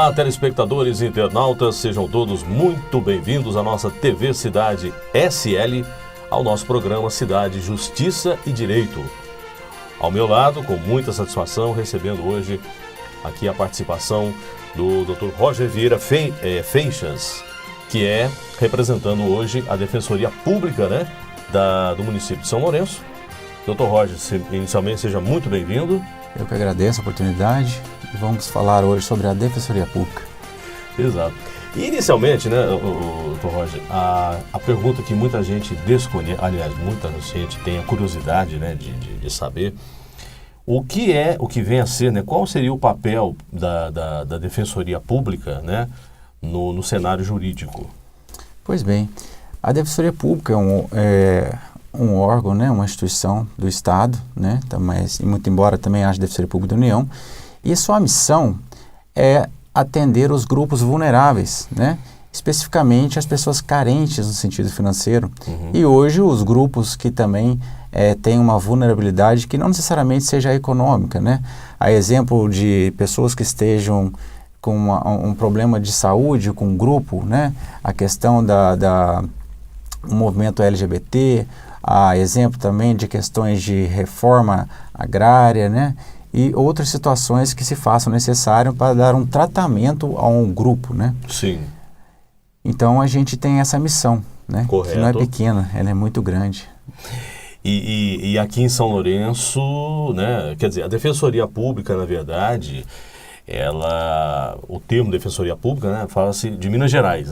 Olá, telespectadores e internautas, sejam todos muito bem-vindos à nossa TV Cidade SL, ao nosso programa Cidade, Justiça e Direito. Ao meu lado, com muita satisfação, recebendo hoje aqui a participação do Dr. Roger Vieira Feixas, que é representando hoje a Defensoria Pública, do município de São Lourenço. Dr. Roger, inicialmente seja muito bem-vindo. Eu que agradeço a oportunidade e vamos falar hoje sobre a Defensoria Pública. Exato. E inicialmente, Dr. Roger, a pergunta que muita gente desconhece, aliás, muita gente tem a curiosidade, de saber o que vem a ser, qual seria o papel da Defensoria Pública, no cenário jurídico? Pois bem, a Defensoria Pública é um órgão, uma instituição do Estado, mas, muito embora também haja Defensoria Pública da União, e sua missão é atender os grupos vulneráveis, especificamente as pessoas carentes no sentido financeiro, e hoje os grupos que também têm uma vulnerabilidade que não necessariamente seja econômica, A exemplo de pessoas que estejam com um problema de saúde, com um grupo, a questão do movimento LGBT, a exemplo também de questões de reforma agrária, e outras situações que se façam necessárias para dar um tratamento a um grupo, Sim. Então a gente tem essa missão, Correto. Que não é pequena, ela é muito grande. E aqui em São Lourenço, quer dizer, a Defensoria Pública, na verdade, o termo Defensoria Pública, fala-se de Minas Gerais,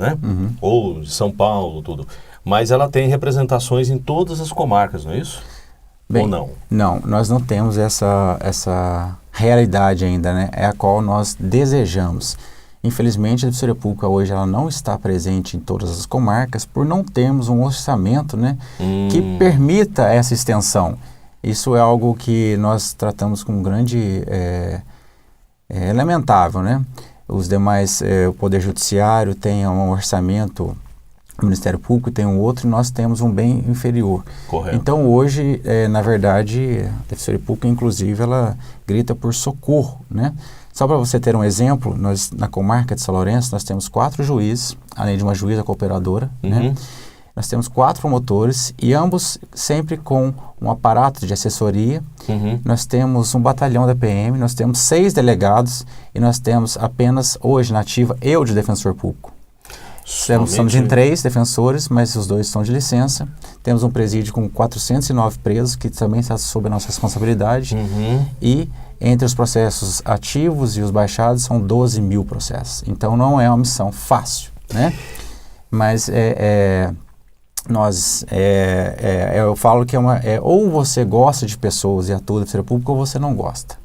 ou de São Paulo, tudo. Mas ela tem representações em todas as comarcas, não é isso? Bem, ou não? Não, nós não temos essa realidade ainda, É a qual nós desejamos. Infelizmente, a Defensoria Pública hoje ela não está presente em todas as comarcas por não termos um orçamento, que permita essa extensão. Isso é algo que nós tratamos com grande... lamentável, Os demais, o Poder Judiciário tem um orçamento... O Ministério Público tem um outro e nós temos um bem inferior. Correto. Então, hoje, na verdade, a Defensoria Pública, inclusive, ela grita por socorro, Só para você ter um exemplo, nós, na comarca de São Lourenço, nós temos 4 juízes, além de uma juíza cooperadora, Nós temos 4 promotores e ambos sempre com um aparato de assessoria. Nós temos um batalhão da PM, nós temos 6 delegados e nós temos apenas, hoje, na ativa, eu de defensor público. Somos em 3 defensores, mas os 2 estão de licença. Temos um presídio com 409 presos, que também está sob a nossa responsabilidade. E entre os processos ativos e os baixados, são 12 mil processos. Então, não é uma missão fácil, Mas eu falo que ou você gosta de pessoas e atua na Defensoria Pública, ou você não gosta.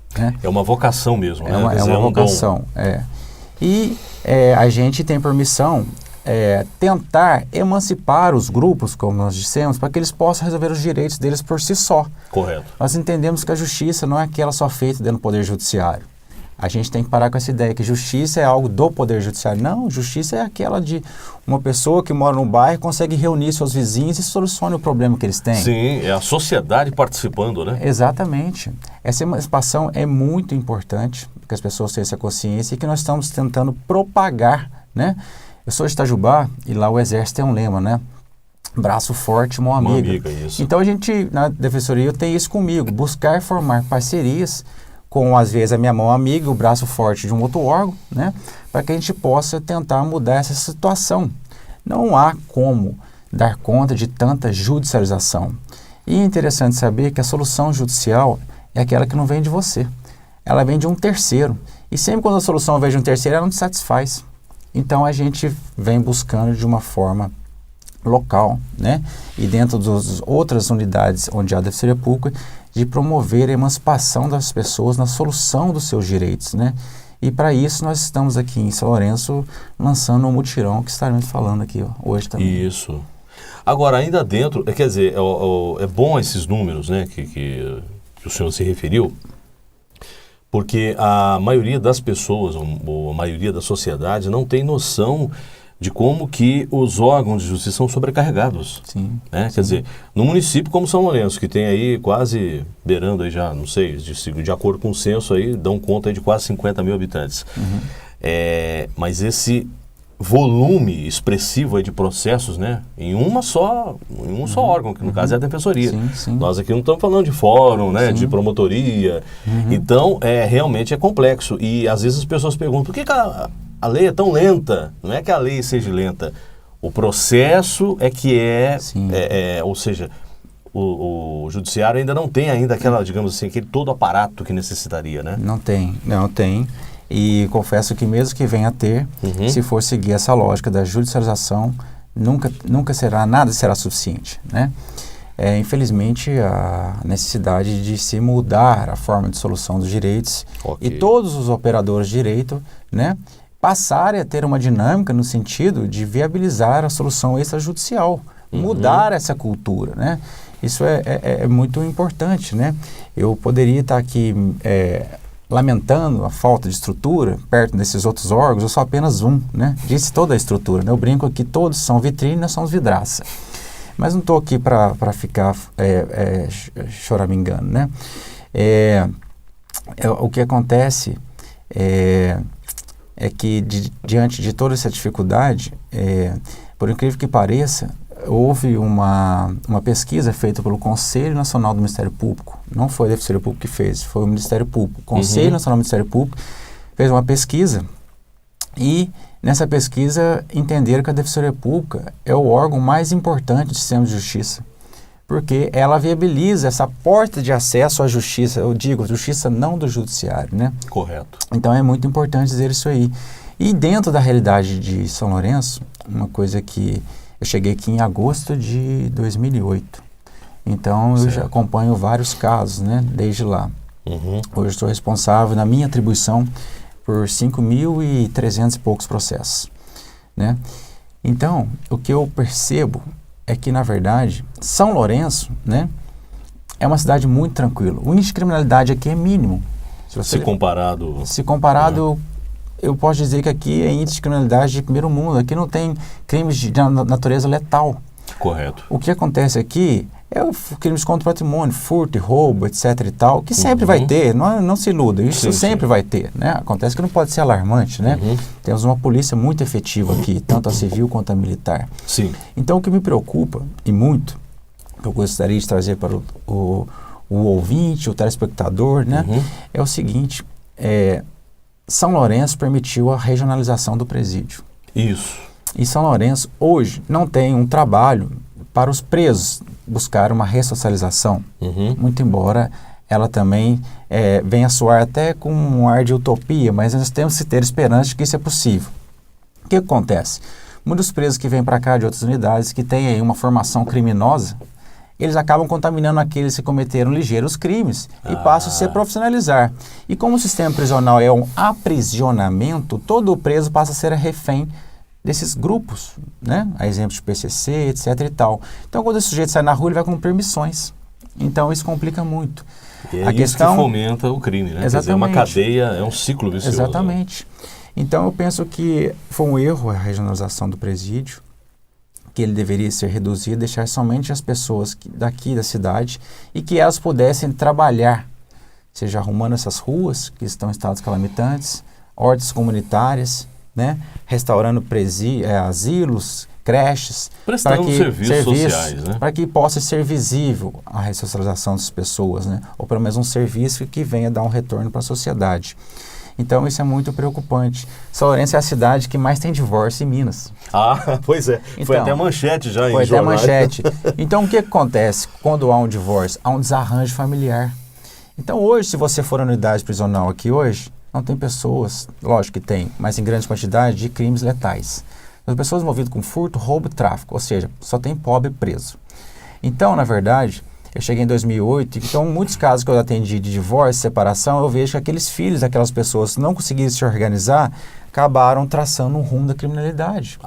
É uma vocação mesmo, É uma vocação, E a gente tem por missão tentar emancipar os grupos, como nós dissemos, para que eles possam resolver os direitos deles por si só. Correto. Nós entendemos que a justiça não é aquela só feita dentro do Poder Judiciário. A gente tem que parar com essa ideia que justiça é algo do Poder Judiciário. Não, justiça é aquela de uma pessoa que mora num bairro e consegue reunir seus vizinhos e soluciona o problema que eles têm. Sim, é a sociedade participando, Exatamente. Essa emancipação é muito importante, que as pessoas tenham essa consciência e que nós estamos tentando propagar, Eu sou de Itajubá e lá o Exército tem um lema, Braço forte, mão amiga. Isso. Então a gente, na Defensoria, tem isso comigo, buscar formar parcerias com, às vezes, a minha mão amiga, o braço forte de um outro órgão, para que a gente possa tentar mudar essa situação. Não há como dar conta de tanta judicialização. E é interessante saber que a solução judicial é aquela que não vem de você. Ela vem de um terceiro. E sempre quando a solução vem de um terceiro, ela não te satisfaz. Então, a gente vem buscando de uma forma local, e dentro das outras unidades onde há Defensoria Pública, de promover a emancipação das pessoas na solução dos seus direitos, E para isso nós estamos aqui em São Lourenço lançando um mutirão que estaremos falando aqui hoje também. Isso. Agora, ainda dentro, quer dizer, é bom esses números, que o senhor se referiu, porque a maioria das pessoas, ou a maioria da sociedade, não tem noção de como que os órgãos de justiça são sobrecarregados. Sim. Quer dizer, no município como São Lourenço, que tem aí quase, beirando aí já, não sei, de acordo com o censo aí, dão conta aí de quase 50 mil habitantes. Mas esse volume expressivo aí de processos, né, em um só órgão, que no caso é a Defensoria. Sim. Nós aqui não estamos falando de fórum, né, Sim. de promotoria. Então, realmente é complexo. E às vezes as pessoas perguntam, por que a lei é tão lenta? Não é que a lei seja lenta. O processo é que ou seja, o judiciário ainda não tem aquela, digamos assim, aquele todo aparato que necessitaria, né? Não tem. E confesso que mesmo que venha a ter, se for seguir essa lógica da judicialização, nunca nada será suficiente, né? Infelizmente, a necessidade de se mudar a forma de solução dos direitos e todos os operadores de direito, né, passarem a ter uma dinâmica no sentido de viabilizar a solução extrajudicial, mudar essa cultura, né? Isso é muito importante, né? Eu poderia estar aqui lamentando a falta de estrutura perto desses outros órgãos, eu sou apenas um, né? Disse toda a estrutura, né? Eu brinco aqui, todos são vitrine, nós somos vidraça. Mas não estou aqui para ficar choramingando, né? O que acontece é que diante de toda essa dificuldade, por incrível que pareça, houve uma pesquisa feita pelo Conselho Nacional do Ministério Público. Não foi a Defensoria Pública que fez, foi o Ministério Público. O Conselho Nacional do Ministério Público fez uma pesquisa e nessa pesquisa entenderam que a Defensoria Pública é o órgão mais importante do sistema de justiça, porque ela viabiliza essa porta de acesso à justiça, eu digo, justiça não do judiciário, né? Correto. Então é muito importante dizer isso aí. E dentro da realidade de São Lourenço, uma coisa que eu cheguei aqui em agosto de 2008, então eu já acompanho vários casos, né, desde lá. Hoje estou responsável, na minha atribuição, por 5.300 e poucos processos, né? Então, o que eu percebo é que, na verdade, São Lourenço, né, é uma cidade muito tranquila. O índice de criminalidade aqui é mínimo. Se comparado, eu posso dizer que aqui é índice de criminalidade de primeiro mundo. Aqui não tem crimes de natureza letal. Correto. O que acontece aqui é o crimes contra o patrimônio, furto e roubo, etc. e tal, que sempre vai ter, não se iluda, isso sempre vai ter, né? Acontece que não pode ser alarmante, né? Temos uma polícia muito efetiva aqui, tanto a civil quanto a militar. Sim. Então, o que me preocupa, e muito, que eu gostaria de trazer para o ouvinte, o telespectador, né? É o seguinte, São Lourenço permitiu a regionalização do presídio. Isso. E São Lourenço, hoje, não tem um trabalho para os presos buscar uma ressocialização, muito embora ela também venha soar até com um ar de utopia, mas nós temos que ter esperança de que isso é possível. O que acontece? Muitos presos que vêm para cá de outras unidades, que têm aí uma formação criminosa, eles acabam contaminando aqueles que cometeram ligeiros crimes e passam a se profissionalizar. E como o sistema prisional é um aprisionamento, todo preso passa a ser refém desses grupos, né? A exemplo de PCC, etc. e tal. Então, quando esse sujeito sai na rua, ele vai cumprir missões. Então, isso complica muito. E é isso que fomenta o crime, né? Exatamente. Quer dizer, é uma cadeia, é um ciclo vicioso. Exatamente. Então, eu penso que foi um erro a regionalização do presídio, que ele deveria ser reduzido, deixar somente as pessoas daqui da cidade e que elas pudessem trabalhar, seja arrumando essas ruas que estão em estados calamitantes, hortas comunitárias, né? Restaurando asilos, creches, prestando serviços sociais, né? Para que possa ser visível a ressocialização das pessoas, né? Ou pelo menos um serviço que venha dar um retorno para a sociedade. Então isso é muito preocupante. São Lourenço é a cidade que mais tem divórcio em Minas. Pois é. Então, foi até manchete já em Foi até jornais. manchete. Então o que acontece quando há um divórcio? Há um desarranjo familiar. Então hoje, se você for à unidade prisional aqui hoje, não tem pessoas, lógico que tem, mas em grande quantidade, de crimes letais. As pessoas envolvidas com furto, roubo e tráfico, ou seja, só tem pobre preso. Então, na verdade, eu cheguei em 2008, então muitos casos que eu atendi de divórcio, separação, eu vejo que aqueles filhos daquelas pessoas que não conseguiram se organizar, acabaram traçando um rumo da criminalidade.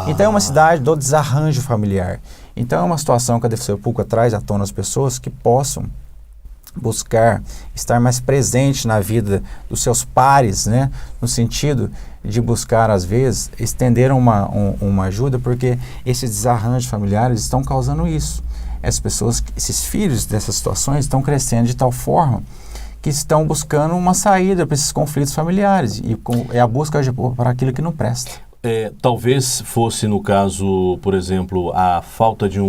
Então é uma cidade do desarranjo familiar. Então é uma situação que a Defensoria Pública traz à tona as pessoas que possam buscar estar mais presente na vida dos seus pares, né? No sentido de buscar, às vezes, estender uma ajuda, porque esses desarranjos familiares estão causando isso. Essas pessoas, esses filhos dessas situações estão crescendo de tal forma que estão buscando uma saída para esses conflitos familiares e é a busca para aquilo que não presta. Talvez fosse no caso, por exemplo, a falta de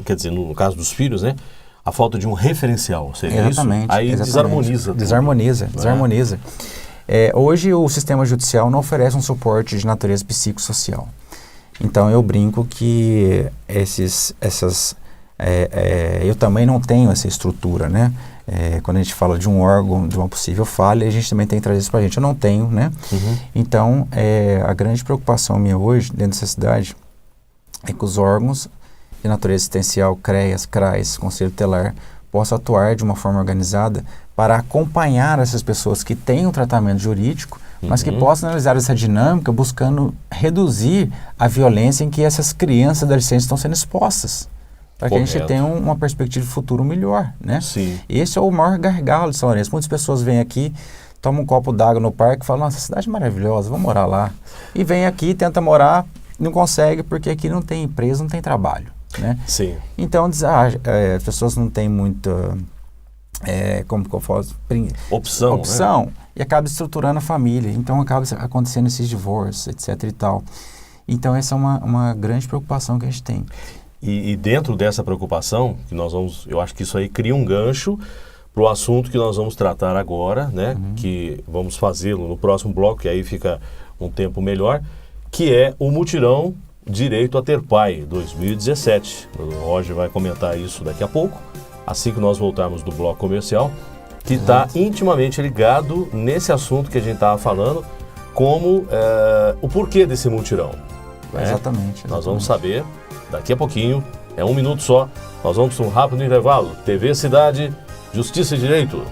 quer dizer, no caso dos filhos, né? A falta de um referencial, seria exatamente, isso? Aí exatamente. Desarmoniza. Hoje o sistema judicial não oferece um suporte de natureza psicossocial. Então eu brinco que eu também não tenho essa estrutura, né? Quando a gente fala de um órgão, de uma possível falha, a gente também tem que trazer isso para a gente. Eu não tenho, né? Uhum. Então, a grande preocupação minha hoje, dentro dessa cidade, é que os órgãos de natureza assistencial, CREAS, CRAS, Conselho Tutelar, possam atuar de uma forma organizada para acompanhar essas pessoas que têm um tratamento jurídico, mas que possam analisar essa dinâmica buscando reduzir a violência em que essas crianças e adolescentes estão sendo expostas. Para que a gente tenha uma perspectiva de futuro melhor, né? Sim. Esse é o maior gargalo de São Lourenço. Muitas pessoas vêm aqui, tomam um copo d'água no parque e falam, nossa, cidade é maravilhosa, vamos morar lá. E vem aqui, tenta morar, não consegue porque aqui não tem empresa, não tem trabalho, né? Sim. Então, as pessoas não têm muita como que eu falo? Opção, né? E acaba estruturando a família. Então, acaba acontecendo esses divórcios, etc e tal. Então, essa é uma grande preocupação que a gente tem. E dentro dessa preocupação, eu acho que isso aí cria um gancho para o assunto que nós vamos tratar agora, né? Que vamos fazê-lo no próximo bloco, que aí fica um tempo melhor, que é o Mutirão Direito a Ter Pai 2017. O Roger vai comentar isso daqui a pouco, assim que nós voltarmos do bloco comercial, que está intimamente ligado nesse assunto que a gente estava falando, como o porquê desse mutirão. Né? Exatamente. Nós vamos saber daqui a pouquinho, é 1 minuto só, nós vamos para um rápido intervalo. TV Cidade, Justiça e Direito.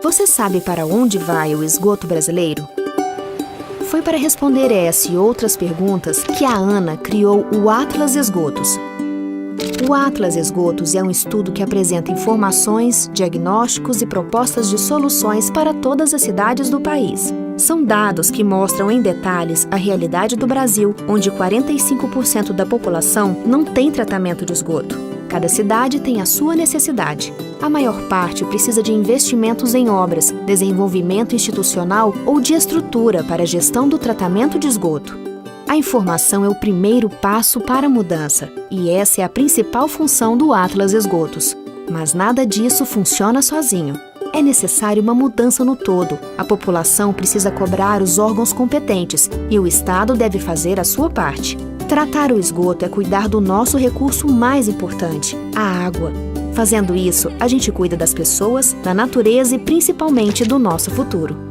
Você sabe para onde vai o esgoto brasileiro? Foi para responder essa e outras perguntas que a ANA criou o Atlas Esgotos. O Atlas Esgotos é um estudo que apresenta informações, diagnósticos e propostas de soluções para todas as cidades do país. São dados que mostram em detalhes a realidade do Brasil, onde 45% da população não tem tratamento de esgoto. Cada cidade tem a sua necessidade. A maior parte precisa de investimentos em obras, desenvolvimento institucional ou de estrutura para a gestão do tratamento de esgoto. A informação é o primeiro passo para a mudança, e essa é a principal função do Atlas Esgotos. Mas nada disso funciona sozinho. É necessário uma mudança no todo. A população precisa cobrar os órgãos competentes e o Estado deve fazer a sua parte. Tratar o esgoto é cuidar do nosso recurso mais importante, a água. Fazendo isso, a gente cuida das pessoas, da natureza e principalmente do nosso futuro.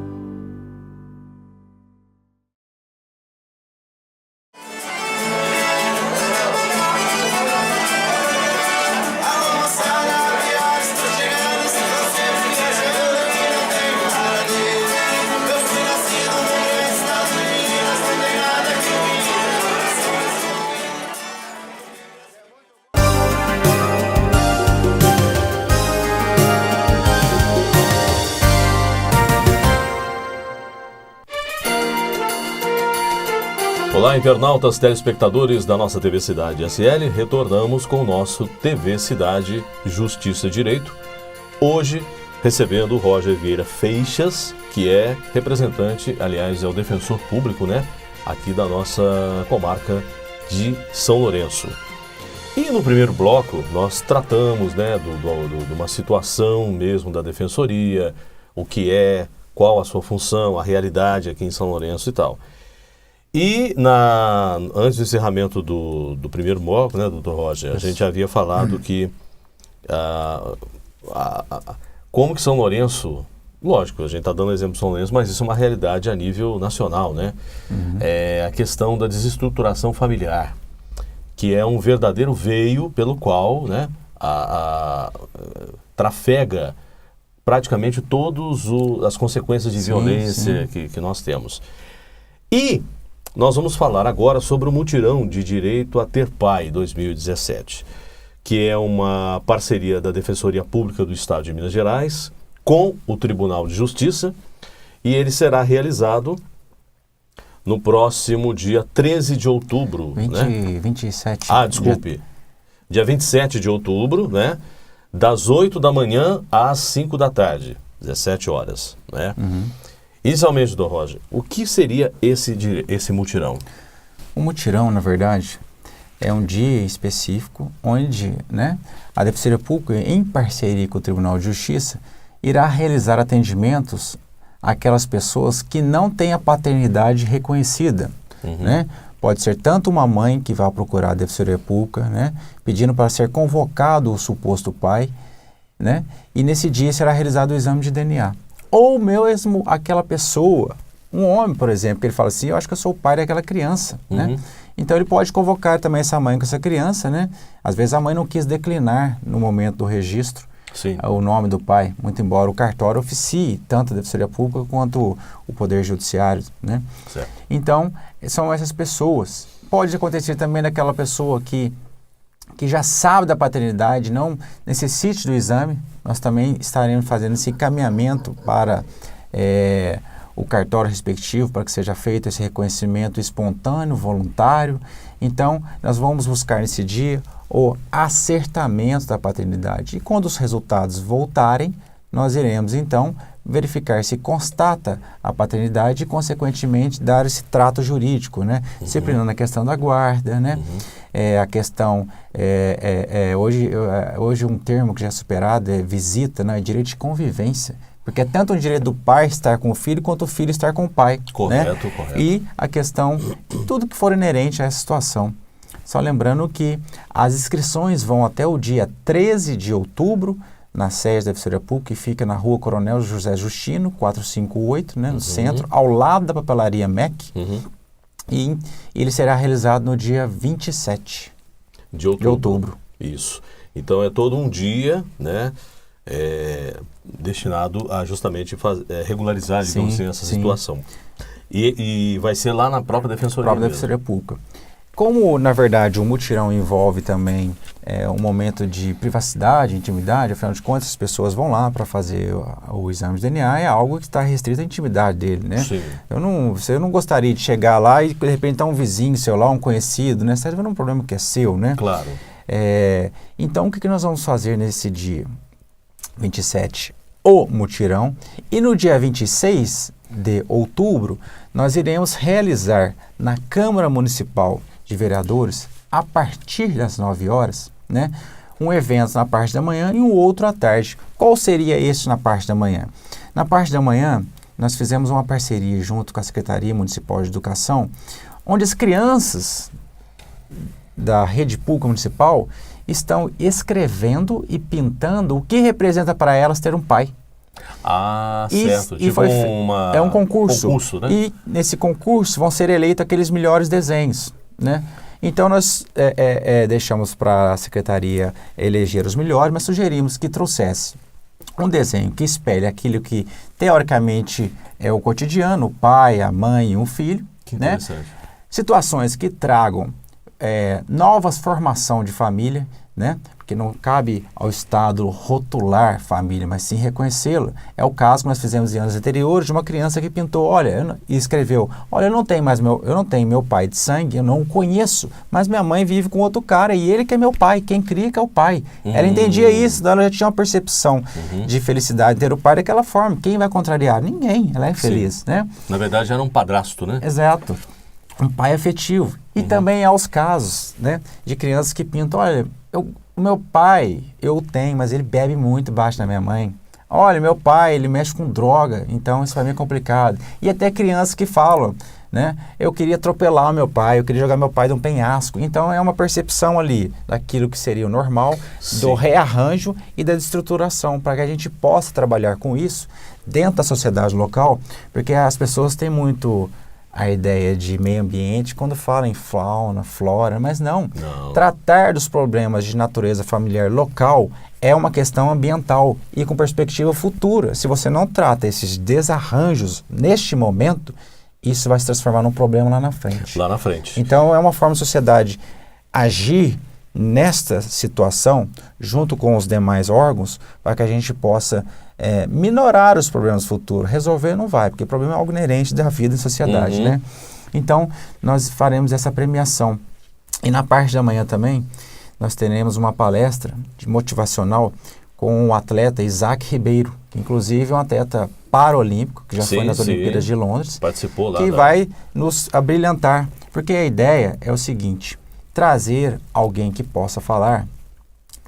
Olá, internautas, telespectadores da nossa TV Cidade SL, retornamos com o nosso TV Cidade Justiça e Direito. Hoje, recebendo o Roger Vieira Feixas, que é representante, aliás, é o defensor público, né, aqui da nossa comarca de São Lourenço. E no primeiro bloco, nós tratamos, né, de uma situação mesmo da defensoria, o que é, qual a sua função, a realidade aqui em São Lourenço e tal. E antes do encerramento do primeiro bloco, né, doutor Roger, a gente havia falado que como que São Lourenço, lógico, a gente está dando exemplo de São Lourenço, mas isso é uma realidade a nível nacional, né? É a questão da desestruturação familiar, que é um verdadeiro veio pelo qual, né, trafega praticamente todas as consequências de violência que nós temos. E nós vamos falar agora sobre o Mutirão de Direito a Ter Pai 2017, que é uma parceria da Defensoria Pública do Estado de Minas Gerais com o Tribunal de Justiça, e ele será realizado no próximo dia 13 de outubro. 27. Desculpe. Dia 27 de outubro, né? Das 8 da manhã às 5 da tarde, 17 horas, né? Inicialmente, Dr. Roger, o que seria esse mutirão? O mutirão, na verdade, é um dia específico onde, né, a Defensoria Pública, em parceria com o Tribunal de Justiça, irá realizar atendimentos àquelas pessoas que não têm a paternidade reconhecida, né? Pode ser tanto uma mãe que vai procurar a Defensoria Pública, né, pedindo para ser convocado o suposto pai, né, e nesse dia será realizado o exame de DNA. Ou mesmo aquela pessoa, um homem, por exemplo, que ele fala assim, eu acho que eu sou o pai daquela criança, né? Então ele pode convocar também essa mãe com essa criança, né? Às vezes a mãe não quis declinar no momento do registro o nome do pai, muito embora o cartório oficie tanto a Defensoria Pública quanto o Poder Judiciário, né? Certo. Então, são essas pessoas. Pode acontecer também daquela pessoa que já sabe da paternidade, não necessite do exame. Nós também estaremos fazendo esse encaminhamento para o cartório respectivo, para que seja feito esse reconhecimento espontâneo, voluntário. Então, nós vamos buscar nesse dia o acertamento da paternidade. E quando os resultados voltarem, nós iremos, então, verificar se constata a paternidade e, consequentemente, dar esse trato jurídico, né? Disciplinando a questão da guarda, né? A questão, hoje um termo que já é superado é visita, né? Direito de convivência. Porque é tanto o direito do pai estar com o filho, quanto o filho estar com o pai. Correto, né? correto. E a questão, tudo que for inerente a essa situação. Só lembrando que as inscrições vão até o dia 13 de outubro, na sede da Defensoria Pública, que fica na Rua Coronel José Justino, 458, né, no centro, ao lado da papelaria MEC. E ele será realizado no dia 27 de outubro. Isso. Então é todo um dia, né, destinado a justamente regularizar, digamos assim, essa situação. E vai ser lá na própria Defensoria Pública. Como, na verdade, o mutirão envolve também um momento de privacidade, intimidade, afinal de contas, as pessoas vão lá para fazer o exame de DNA, é algo que está restrito à intimidade dele, né? Sim. Você não gostaria de chegar lá e, de repente, tá um vizinho seu lá, um conhecido, né? Você está vendo um problema que é seu, né? Claro. Então, o que nós vamos fazer nesse dia 27? O mutirão. E no dia 26 de outubro, nós iremos realizar na Câmara Municipal de Vereadores, a partir das 9 horas, né, um evento na parte da manhã e um outro à tarde. Qual seria esse na parte da manhã? Na parte da manhã, nós fizemos uma parceria junto com a Secretaria Municipal de Educação, onde as crianças da rede pública municipal estão escrevendo e pintando o que representa para elas ter um pai. Certo. É um concurso. Né? E nesse concurso vão ser eleitos aqueles melhores desenhos, né? Então nós deixamos para a secretaria eleger os melhores, mas sugerimos que trouxesse um desenho que espelhe aquilo que teoricamente é o cotidiano, o pai, a mãe e um filho, que né? Interessante. Situações que tragam novas formação de família, né? Porque não cabe ao Estado rotular família, mas sim reconhecê-la. É o caso que nós fizemos em anos anteriores de uma criança que pintou, e escreveu, eu não tenho meu pai de sangue, eu não o conheço, mas minha mãe vive com outro cara e ele que é meu pai, quem cria que é o pai. Ela entendia isso, ela já tinha uma percepção de felicidade ter o pai daquela forma. Quem vai contrariar? Ninguém, ela é feliz, né? Na verdade era um padrasto, né? Exato. Um pai afetivo. E também há os casos, né, de crianças que pintam, o meu pai, eu tenho, mas ele bebe muito baixo da minha mãe. Olha, meu pai, ele mexe com droga, então isso para mim é complicado. E até crianças que falam, né, eu queria atropelar o meu pai, eu queria jogar meu pai de um penhasco. Então é uma percepção ali daquilo que seria o normal, do rearranjo e da destruturação, para que a gente possa trabalhar com isso dentro da sociedade local, porque as pessoas têm muito a ideia de meio ambiente quando falam em fauna, flora, mas não. Tratar dos problemas de natureza familiar local é uma questão ambiental e com perspectiva futura. Se você não trata esses desarranjos neste momento, isso vai se transformar num problema lá na frente. Lá na frente. Então, é uma forma da sociedade agir nesta situação, junto com os demais órgãos, para que a gente possa minorar os problemas futuros. Resolver não vai, porque o problema é algo inerente da vida em sociedade, né? Então, nós faremos essa premiação. E na parte da manhã também, nós teremos uma palestra motivacional com o atleta Isaac Ribeiro, que inclusive é um atleta paralímpico, que já foi nas Olimpíadas de Londres. Participou lá. Que vai nos abrilhantar. Porque a ideia é o seguinte, trazer alguém que possa falar,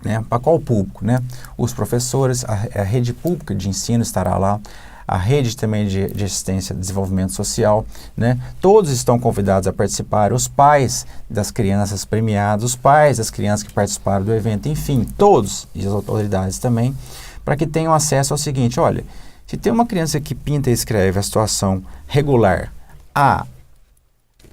né, para qual público, né? Os professores, a rede pública de ensino estará lá, a rede também de assistência e desenvolvimento social, né? Todos estão convidados a participar, os pais das crianças premiadas, os pais das crianças que participaram do evento, enfim, todos, e as autoridades também, para que tenham acesso ao seguinte, olha, se tem uma criança que pinta e escreve a situação regular, a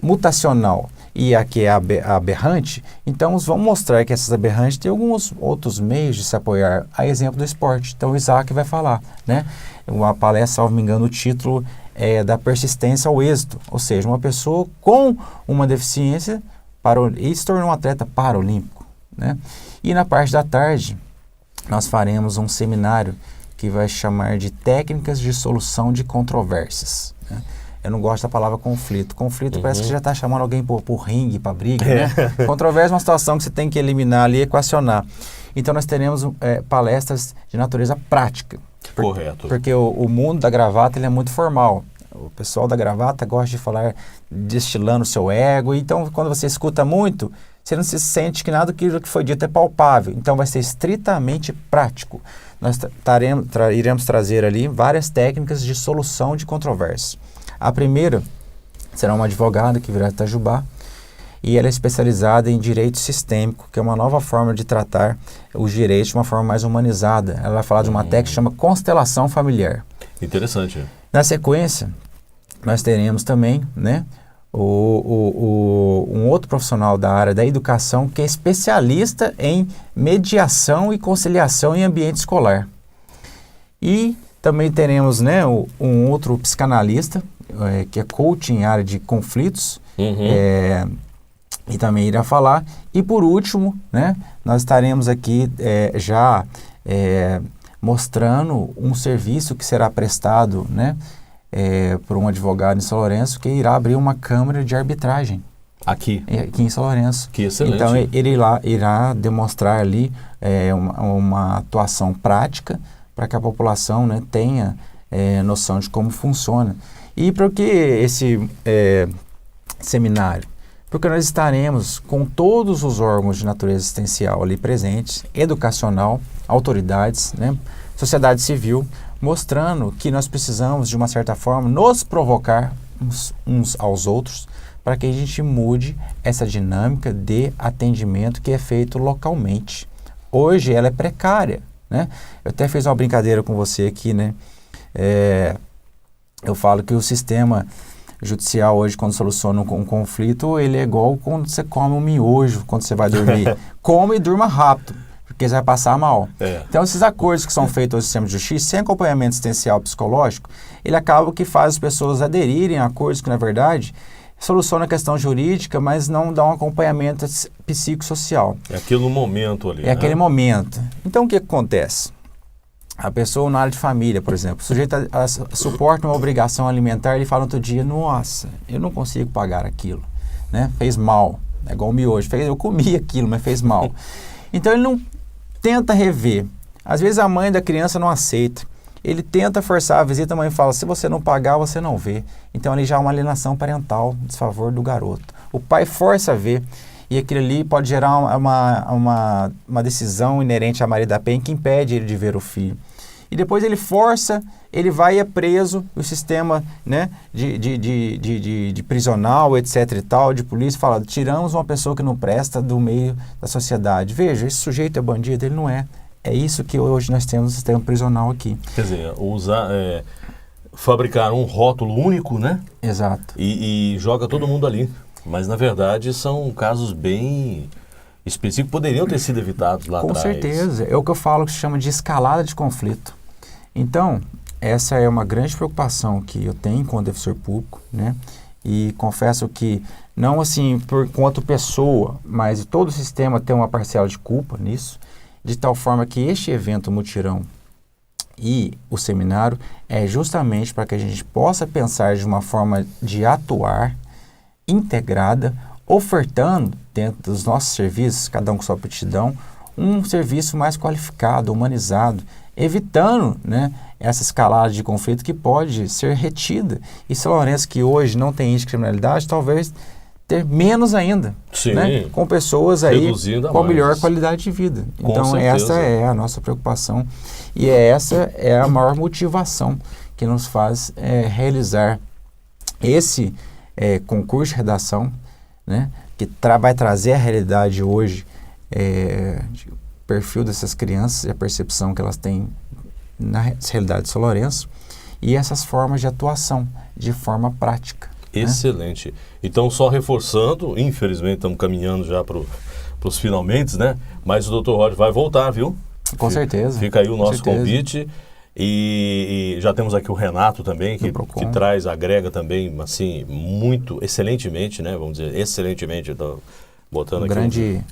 mutacional e a que é aberrante, então vamos mostrar que essas aberrantes têm alguns outros meios de se apoiar, a exemplo do esporte. Então o Isaac vai falar, né? Uma palestra, salvo me engano, o título é da persistência ao êxito, ou seja, uma pessoa com uma deficiência e se tornou um atleta paralímpico, né? E na parte da tarde, nós faremos um seminário que vai chamar de técnicas de solução de controvérsias, né? Eu não gosto da palavra conflito. Conflito parece que já está chamando alguém por ringue, para briga, né? Controvérsia é uma situação que você tem que eliminar ali, equacionar. Então nós teremos palestras de natureza prática. Correto. Porque o mundo da gravata ele é muito formal. O pessoal da gravata gosta de falar destilando o seu ego. Então quando você escuta muito, você não se sente que nada daquilo que foi dito é palpável. Então vai ser estritamente prático. Nós iremos trazer ali várias técnicas de solução de controvérsias. A primeira será uma advogada que virá de Itajubá e ela é especializada em direito sistêmico, que é uma nova forma de tratar os direitos de uma forma mais humanizada. Ela vai falar de uma técnica que chama constelação familiar. Interessante. Na sequência, nós teremos também, né, um outro profissional da área da educação que é especialista em mediação e conciliação em ambiente escolar. E também teremos, né, um outro psicanalista, que é coach em área de conflitos, e também irá falar. E por último, né, nós estaremos aqui mostrando um serviço que será prestado, né, por um advogado em São Lourenço que irá abrir uma câmara de arbitragem. Aqui em São Lourenço. Que excelente. Então ele irá demonstrar ali uma atuação prática para que a população, né, tenha noção de como funciona. E por que esse seminário? Porque nós estaremos com todos os órgãos de natureza assistencial ali presentes, educacional, autoridades, né, sociedade civil, mostrando que nós precisamos, de uma certa forma, nos provocar uns aos outros para que a gente mude essa dinâmica de atendimento que é feito localmente. Hoje ela é precária, né? Eu até fiz uma brincadeira com você aqui, né? Eu falo que o sistema judicial hoje, quando soluciona um conflito, ele é igual quando você come um miojo, quando você vai dormir. Come e durma rápido, porque você vai passar mal. Então, esses acordos que são feitos ao sistema de justiça, sem acompanhamento assistencial psicológico, ele acaba que faz as pessoas aderirem a acordos que, na verdade, soluciona a questão jurídica, mas não dá um acompanhamento psicossocial. É aquilo no momento ali, É aquele momento. Então, o que acontece? A pessoa na área de família, por exemplo, o sujeito suporta uma obrigação alimentar, ele fala outro dia, nossa, eu não consigo pagar aquilo, né? Fez mal, é igual o miojo, eu comi aquilo, mas fez mal. Então ele não tenta rever. Às vezes a mãe da criança não aceita. Ele tenta forçar a visita, a mãe fala, se você não pagar, você não vê. Então ali já há uma alienação parental, desfavor do garoto. O pai força a ver. E aquilo ali pode gerar uma decisão inerente à Maria da Penha que impede ele de ver o filho. E depois ele força, ele vai e é preso, o sistema, né, de prisional, etc e tal, de polícia, fala, tiramos uma pessoa que não presta do meio da sociedade. Veja, esse sujeito é bandido, ele não é. É isso que hoje nós temos no sistema prisional aqui. Quer dizer, fabricar um rótulo único, né? Exato. E joga todo mundo ali. Mas, na verdade, são casos bem específicos, poderiam ter sido evitados lá atrás. Com certeza. É o que eu falo que se chama de escalada de conflito. Então, essa é uma grande preocupação que eu tenho com o defensor público, né? E confesso que, não assim por quanto pessoa, mas todo o sistema tem uma parcela de culpa nisso, de tal forma que este evento, o mutirão e o seminário, é justamente para que a gente possa pensar de uma forma de atuar integrada, ofertando dentro dos nossos serviços, cada um com sua aptidão, um serviço mais qualificado, humanizado, evitando, né, essa escalada de conflito que pode ser retida. E São Lourenço, que hoje não tem índice de criminalidade, talvez ter menos ainda, Sim, né, com pessoas aí com a melhor qualidade de vida. Com então certeza. Essa é a nossa preocupação e essa é a maior motivação que nos faz realizar esse concurso de redação, né, que vai trazer a realidade hoje, o perfil dessas crianças e a percepção que elas têm na realidade de São Lourenço e essas formas de atuação de forma prática. Excelente. Então, só reforçando, infelizmente estamos caminhando já para os finalmente, né? Mas o Dr. Roger vai voltar, viu? Com certeza. Fica aí o nosso convite. E já temos aqui o Renato também, que traz, agrega também, assim, muito, excelentemente, né? Vamos dizer, excelentemente. Estou botando aqui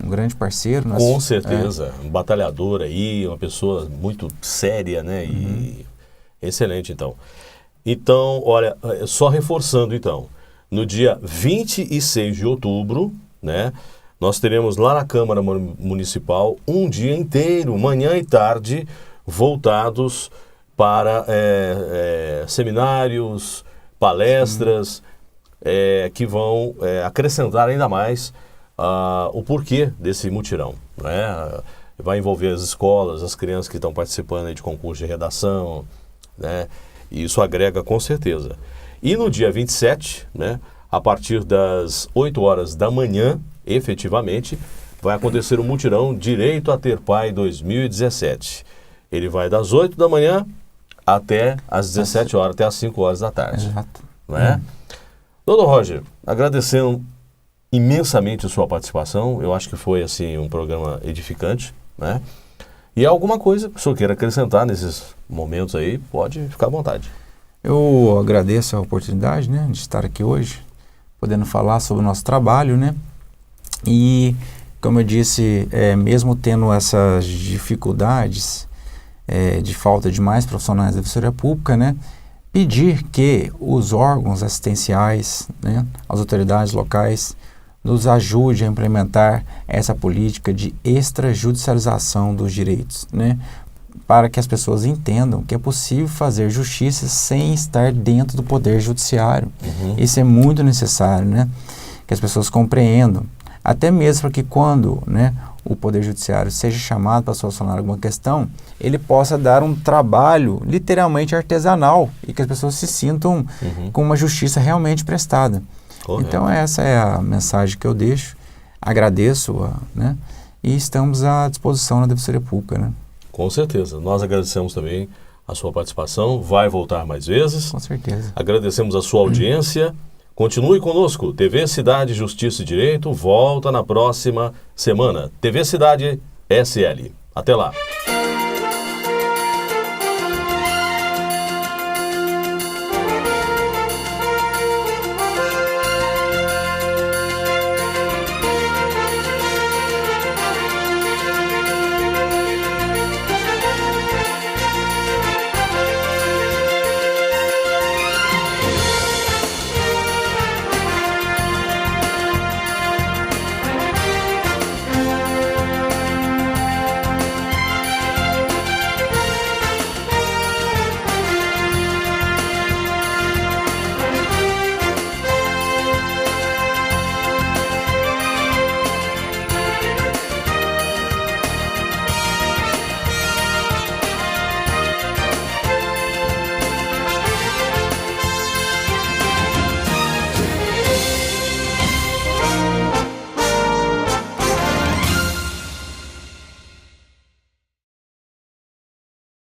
um grande parceiro. Com certeza. Um batalhador aí, uma pessoa muito séria, né? E excelente, então. Então, olha, só reforçando, então, no dia 26 de outubro, né? Nós teremos lá na Câmara Municipal um dia inteiro, manhã e tarde, voltados para seminários, palestras, que vão acrescentar ainda mais o porquê desse mutirão, né? Vai envolver as escolas, as crianças que estão participando aí de concurso de redação, né? E isso agrega com certeza. E no dia 27, né, a partir das 8 horas da manhã, efetivamente, vai acontecer o mutirão Direito a Ter Pai 2017. Ele vai das 8 da manhã até as 17 horas, até as 5 horas da tarde. Exato. Né? Doutor Roger, agradecendo imensamente a sua participação, eu acho que foi assim um programa edificante, né? E alguma coisa que o senhor queira acrescentar nesses momentos aí, pode ficar à vontade. Eu agradeço a oportunidade, né, de estar aqui hoje, podendo falar sobre o nosso trabalho, né? E, como eu disse, mesmo tendo essas dificuldades de falta de mais profissionais da Defensoria Pública, né, pedir que os órgãos assistenciais, né, as autoridades locais, nos ajude a implementar essa política de extrajudicialização dos direitos, né, para que as pessoas entendam que é possível fazer justiça sem estar dentro do poder judiciário. Isso é muito necessário, né, que as pessoas compreendam, até mesmo para que quando, né, o poder judiciário seja chamado para solucionar alguma questão, ele possa dar um trabalho literalmente artesanal e que as pessoas se sintam com uma justiça realmente prestada. Correto. Então essa é a mensagem que eu deixo, agradeço, né, e estamos à disposição na Defensoria Pública, né? Com certeza, nós agradecemos também a sua participação, vai voltar mais vezes. Com certeza. Agradecemos a sua audiência, continue conosco, TV Cidade, Justiça e Direito, volta na próxima semana, TV Cidade SL. Até lá.